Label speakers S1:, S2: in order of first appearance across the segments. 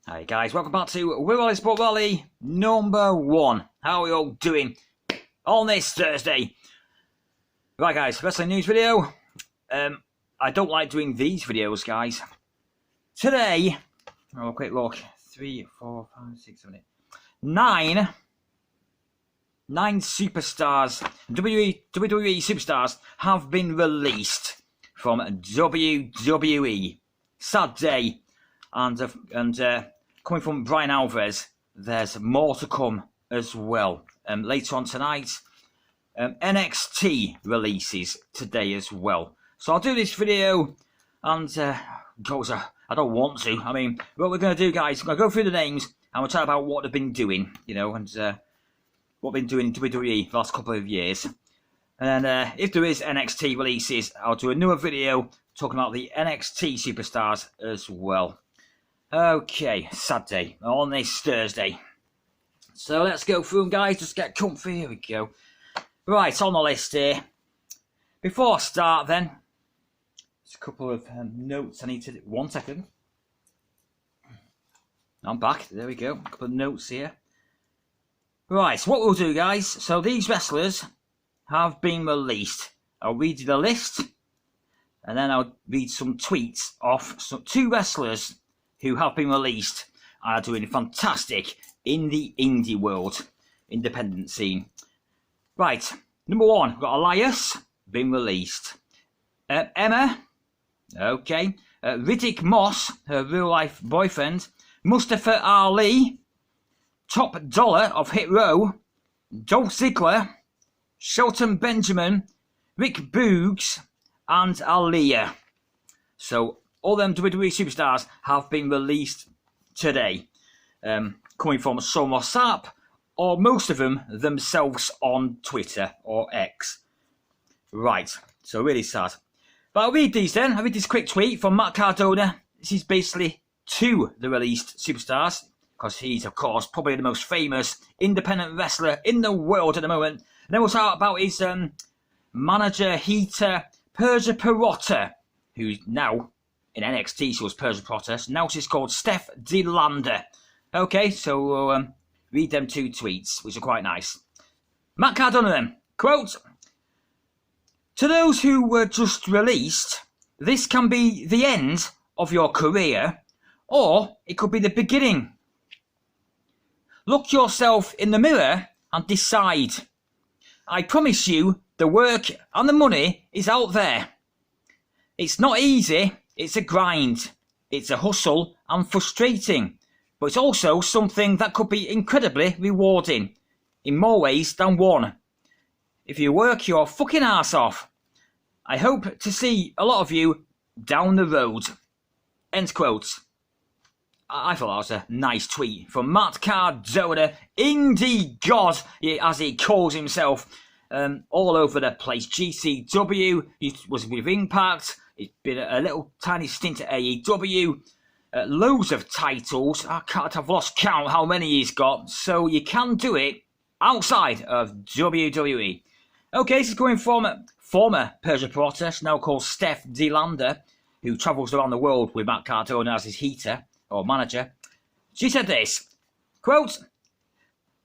S1: Hi guys, welcome back to Willie Sport Rally #1. How are you all doing on this Thursday? Right guys, wrestling news video. I don't like doing these videos, guys. Today, a quick look. 3, 4, 5, 6, 7, 8. 9 superstars, WWE superstars have been released from WWE. Sad day. And coming from Brian Alvarez, there's more to come as well. Later on tonight, NXT releases today as well. So I'll do this video, and I don't want to. I mean, what we're going to do, guys, we're going to go through the names, and we'll talk about what they've been doing, and what they've been doing in WWE the last couple of years. And if there is NXT releases, I'll do another video talking about the NXT superstars as well. Okay, sad day on this Thursday. So let's go through them, guys. Just get comfy. Here we go. Right, on the list here. Before I start, then, just a couple of notes. I need to. 1 second. I'm back. There we go. A couple of notes here. Right, so what we'll do, guys. So these wrestlers have been released. I'll read you the list, and then I'll read some tweets off two wrestlers who have been released and are doing fantastic in the indie world, independent scene. Right, number 1, we've got Elias, been released. Emma, okay. Riddick Moss, her real-life boyfriend. Mustafa Ali, Top Dollar of Hit Row. Dolph Ziggler, Shelton Benjamin, Rick Boogs, and Elias. So all them WWE superstars have been released today, coming from Somo Sap, or most of them themselves on Twitter or X. Right, so really sad. But I'll read these then. I'll read this quick tweet from Matt Cardona. This is basically to the released superstars, because he's, of course, probably the most famous independent wrestler in the world at the moment. And then we'll talk about his manager, heater, Persia Pirotta, who's now in NXT. She was Persia Pirotta. Now she's called Steph DeLander. Okay, so we'll read them 2 tweets, which are quite nice. Matt Cardona then, quote, "To those who were just released, this can be the end of your career, or it could be the beginning. Look yourself in the mirror and decide. I promise you, the work and the money is out there. It's not easy, it's a grind. It's a hustle and frustrating, but it's also something that could be incredibly rewarding, in more ways than one. If you work your fucking ass off. I hope to see a lot of you down the road." End quote. I thought that was a nice tweet from Matt Cardona, Indie God, as he calls himself, all over the place. GCW, he was with Impact, he's been a little tiny stint at AEW, loads of titles. I've lost count how many he's got, so you can do it outside of WWE. Okay, this is going from former Persia Pirotta, now called Steph DeLander, who travels around the world with Matt Cardona as his heater, or manager. She said this, quote,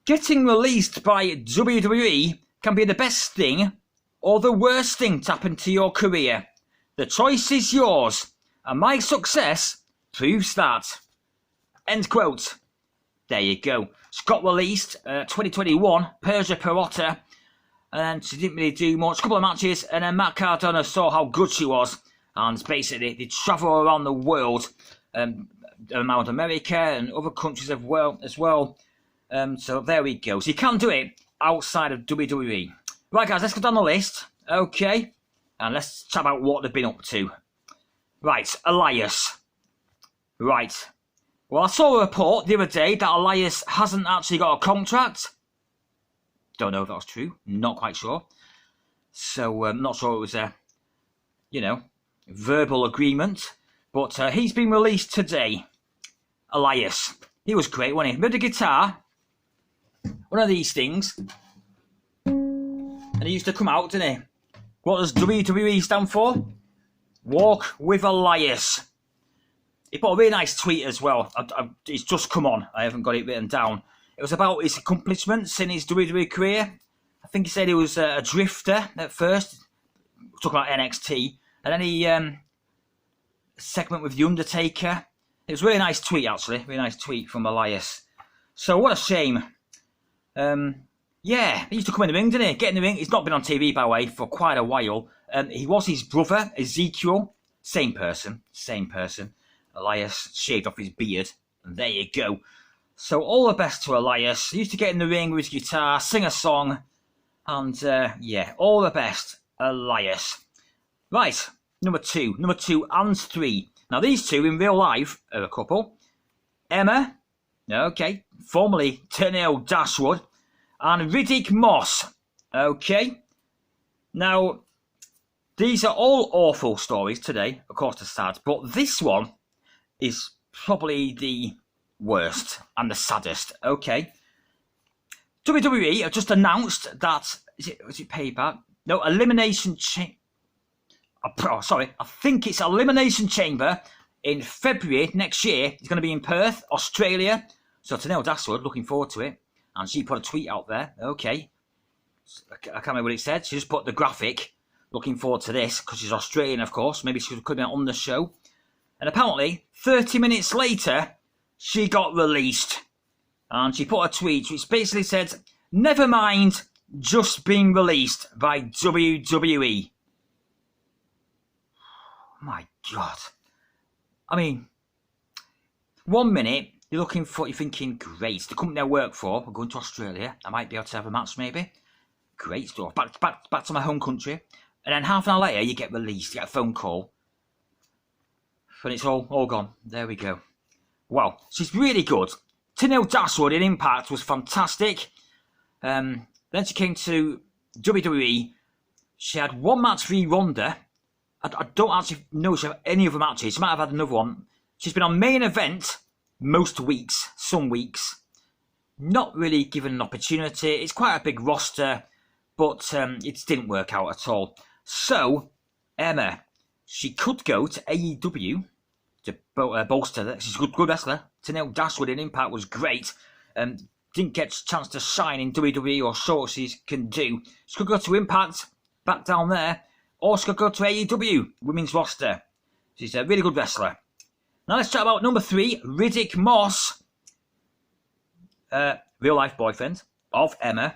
S1: "Getting released by WWE can be the best thing or the worst thing to happen to your career. The choice is yours, and my success proves that." End quote. There you go. She got released 2021, Persia Pirotta, and she didn't really do much, a couple of matches, and then Matt Cardona saw how good she was, and basically they travel around the world, around America and other countries as well. So there we go. So you can do it outside of WWE. Right, guys, let's go down the list. Okay, and let's chat about what they've been up to. Right, Elias. Right. Well, I saw a report the other day that Elias hasn't actually got a contract. Don't know if that's true. Not quite sure. So I'm not sure it was a, verbal agreement. But he's been released today. Elias. He was great, wasn't he? With the guitar. One of these things. And he used to come out, didn't he? What does WWE stand for? Walk with Elias. he put a really nice tweet as well. It's just come on. I haven't got it written down. It was about his accomplishments in his WWE career. I think he said he was a drifter at first, talking about NXT, and then he segment with The Undertaker. It was a really nice tweet, actually. Really nice tweet from Elias. So what a shame. Yeah, he used to come in the ring, didn't he? Get in the ring. He's not been on TV, by the way, for quite a while. He was his brother, Ezekiel. Same person. Elias shaved off his beard. And there you go. So all the best to Elias. He used to get in the ring with his guitar, sing a song. And, yeah, all the best, Elias. Right, number two and 3. Now, these two in real life are a couple. Emma, okay, formerly Tornado Dashwood, and Riddick Moss, okay. Now, these are all awful stories today, of course they're sad, but this one is probably the worst and the saddest, okay. WWE have just announced that, was it Payback? No, Elimination Chamber. I think it's Elimination Chamber in February next year. It's going to be in Perth, Australia. So Tornado Dashwood, looking forward to it. And she put a tweet out there. Okay. I can't remember what it said. She just put the graphic. Looking forward to this, because she's Australian, of course. Maybe she could have been on the show. And apparently, 30 minutes later, she got released. And she put a tweet which basically said, "Never mind, just being released by WWE." My God. I mean, 1 minute, you're thinking, great, the company I work for, we're going to Australia, I might be able to have a match maybe. Great stuff, back to my home country. And then half an hour later, you get released, you get a phone call. And it's all gone. There we go. Wow, she's really good. Tornado Dashwood in Impact was fantastic. Then she came to WWE. She had one match v Ronda. I don't actually know if she had any other matches. She might have had another one. She's been on main event most weeks, some weeks. Not really given an opportunity. It's quite a big roster, but it didn't work out at all. So, Emma, she could go to AEW to bolster that. She's a good wrestler. Tornado Dashwood in Impact was great. Didn't get a chance to shine in WWE or show what she can do. She could go to Impact, back down there. Or she could go to AEW, women's roster. She's a really good wrestler. Now let's chat about number 3, Riddick Moss. Real life boyfriend of Emma.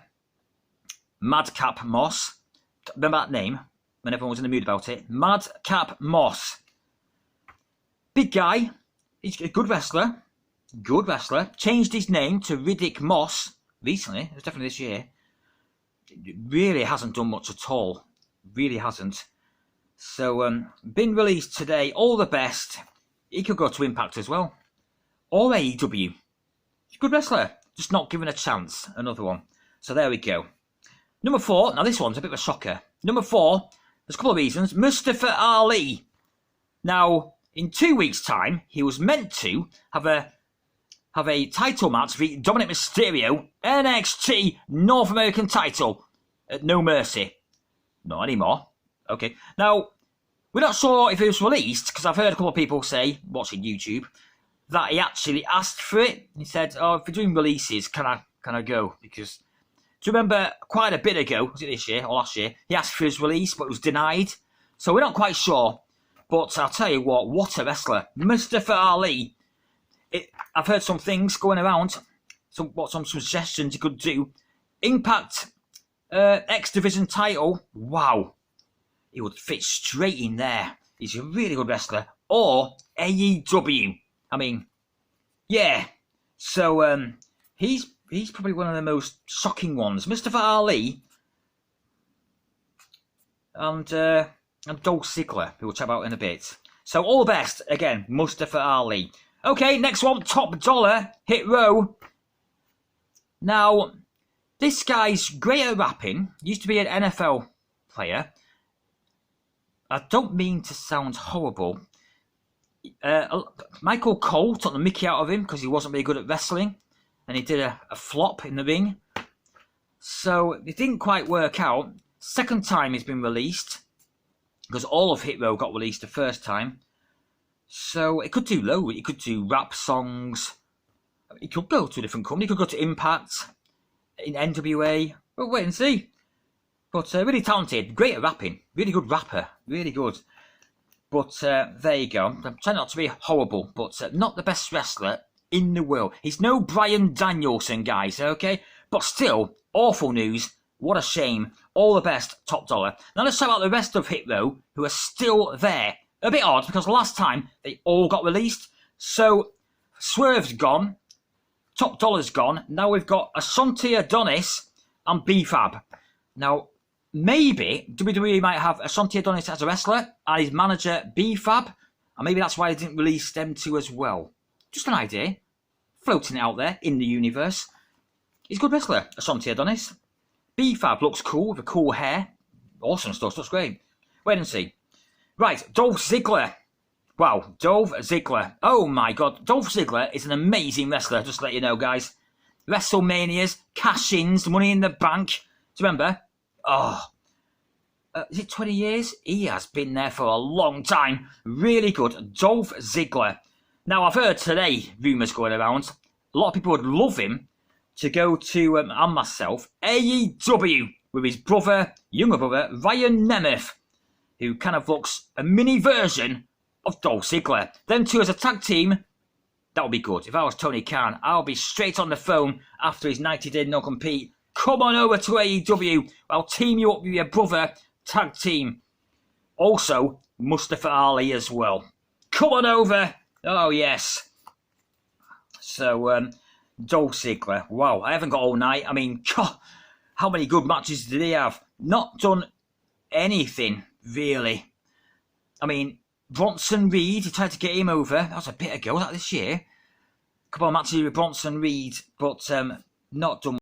S1: Madcap Moss. Remember that name? When everyone was in the mood about it. Madcap Moss. Big guy. He's a good wrestler. Good wrestler. Changed his name to Riddick Moss recently. It was definitely this year. It really hasn't done much at all. Really hasn't. So, been released today. All the best. He could go to Impact as well. Or AEW. He's a good wrestler. Just not given a chance. Another one. So there we go. Number 4. Now this one's a bit of a shocker. Number 4. There's a couple of reasons. Mustafa Ali. Now, in 2 weeks' time, he was meant to have a title match with Dominic Mysterio, NXT North American title at No Mercy. Not anymore. Okay. Now, we're not sure if it was released, because I've heard a couple of people say, watching YouTube, that he actually asked for it. He said, "Oh, if you're doing releases, can I go?" Because, do you remember quite a bit ago, was it this year or last year, he asked for his release, but it was denied. So we're not quite sure. But I'll tell you what a wrestler. Mustafa Ali. I've heard some things going around, some suggestions he could do. Impact X Division title, wow, he would fit straight in there. He's a really good wrestler. Or AEW. I mean, yeah. So he's probably one of the most shocking ones. Mustafa Ali and Dolph Ziggler, who we'll chat about in a bit. So all the best again, Mustafa Ali. Okay, next one, Top Dollar, Hit Row. Now, this guy's great at rapping. Used to be an NFL player. I don't mean to sound horrible. Michael Cole took the mickey out of him because he wasn't very good at wrestling. And he did a flop in the ring. So it didn't quite work out. Second time he's been released. Because all of Hit Row got released the first time. So it could do loads. It could do rap songs. It could go to a different company. It could go to Impact, in NWA. We'll wait and see. But really talented, great at rapping, really good rapper, really good. But there you go. I'm trying not to be horrible, but not the best wrestler in the world. He's no Bryan Danielson, guys, okay? But still, awful news. What a shame. All the best, Top Dollar. Now let's talk about the rest of Hit Row, who are still there. A bit odd, because last time they all got released. So, Swerve's gone. Top Dollar's gone. Now we've got Ashanti Adonis and B-Fab. Now, maybe WWE might have Ashanti Adonis as a wrestler and his manager B-Fab, and maybe that's why they didn't release them two as well. Just an idea, floating it out there in the universe. He's a good wrestler, Ashanti Adonis. B-Fab looks cool with the cool hair. Awesome stuff, looks great. Wait and see. Right, Dolph Ziggler. Wow, Dolph Ziggler. Oh my god, Dolph Ziggler is an amazing wrestler, just to let you know, guys. WrestleManias, cash-ins, Money in the Bank. Do you remember? Oh, is it 20 years? He has been there for a long time. Really good. Dolph Ziggler. Now, I've heard today rumours going around. A lot of people would love him to go to, and myself, AEW with his brother, younger brother, Ryan Nemeth, who kind of looks a mini version of Dolph Ziggler. Them two as a tag team, that would be good. If I was Tony Khan, I'll be straight on the phone after his 90-day no-compete. Come on over to AEW. I'll team you up with your brother. Tag team. Also, Mustafa Ali as well. Come on over. Oh, yes. So, Dolph Ziggler. Wow, I haven't got all night. I mean, God, how many good matches did he have? Not done anything, really. I mean, Bronson Reed, he tried to get him over. That was a bit ago, was that this year? A couple of matches with Bronson Reed, but not done